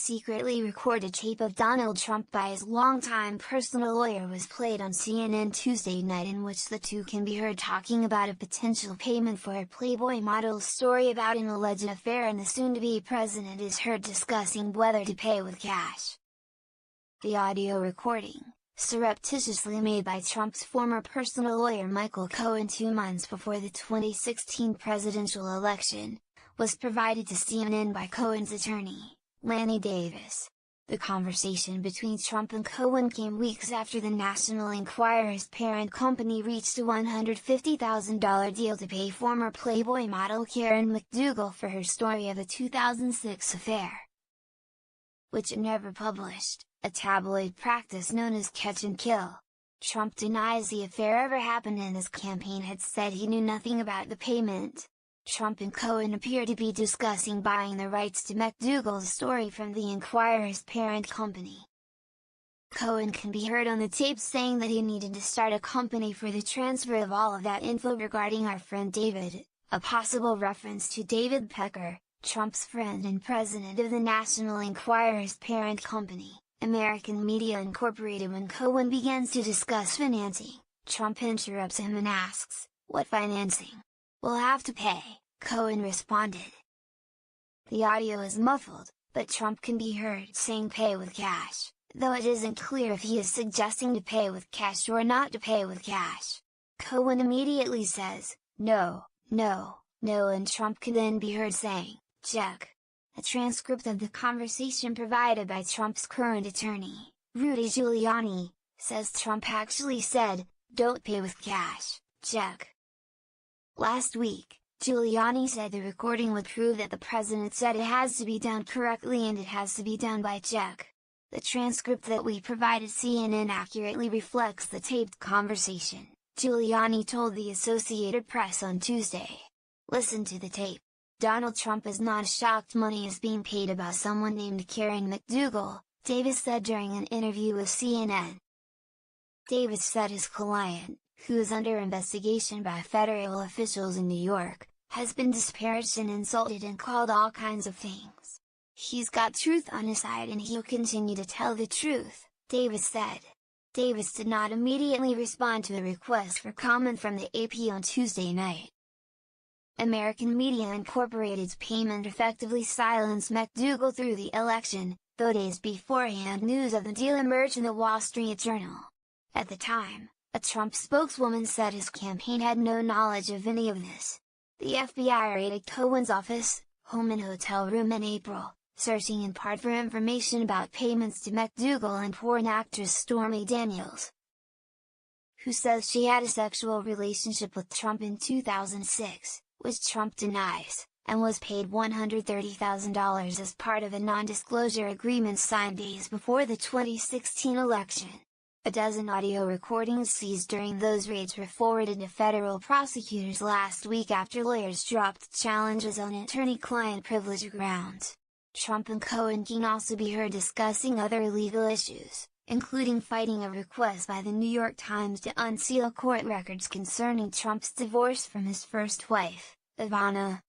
secretly recorded tape of Donald Trump by his longtime personal lawyer was played on CNN Tuesday night, in which the two can be heard talking about a potential payment for a Playboy model's story about an alleged affair, and the soon-to-be president is heard discussing whether to pay with cash. The audio recording, surreptitiously made by Trump's former personal lawyer Michael Cohen 2 months before the 2016 presidential election, was provided to CNN by Cohen's attorney, Lanny Davis. The conversation between Trump and Cohen came weeks after the National Enquirer's parent company reached a $150,000 deal to pay former Playboy model Karen McDougal for her story of a 2006 affair, which it never published, a tabloid practice known as catch and kill. Trump denies the affair ever happened, and his campaign had said he knew nothing about the payment. Trump and Cohen appear to be discussing buying the rights to McDougal's story from the Enquirer's parent company. Cohen can be heard on the tape saying that he needed to start a company for the transfer of all of that info regarding our friend David, a possible reference to David Pecker, Trump's friend and president of the National Enquirer's parent company, American Media Incorporated. When Cohen begins to discuss financing, Trump interrupts him and asks, "What financing? We'll have to pay," Cohen responded. The audio is muffled, but Trump can be heard saying pay with cash, though it isn't clear if he is suggesting to pay with cash or not to pay with cash. Cohen immediately says, "No, no, no," and Trump can then be heard saying, "Check." A transcript of the conversation provided by Trump's current attorney, Rudy Giuliani, says Trump actually said, "Don't pay with cash, check." Last week, Giuliani said the recording would prove that the president said it has to be done correctly and it has to be done by check. The transcript that we provided CNN accurately reflects the taped conversation, Giuliani told the Associated Press on Tuesday. Listen to the tape. "Donald Trump is not shocked money is being paid about someone named Karen McDougal," Davis said during an interview with CNN. Davis said his client, who is under investigation by federal officials in New York, has been disparaged and insulted and called all kinds of things. "He's got truth on his side and he'll continue to tell the truth," Davis said. Davis did not immediately respond to a request for comment from the AP on Tuesday night. American Media Incorporated's payment effectively silenced McDougal through the election, though days beforehand news of the deal emerged in the Wall Street Journal. At the time, a Trump spokeswoman said his campaign had no knowledge of any of this. The FBI raided Cohen's office, home and hotel room in April, searching in part for information about payments to McDougal and porn actress Stormy Daniels, who says she had a sexual relationship with Trump in 2006, which Trump denies, and was paid $130,000 as part of a non-disclosure agreement signed days before the 2016 election. A dozen audio recordings seized during those raids were forwarded to federal prosecutors last week after lawyers dropped challenges on attorney-client privilege grounds. Trump and Cohen can also be heard discussing other legal issues, including fighting a request by the New York Times to unseal court records concerning Trump's divorce from his first wife, Ivana.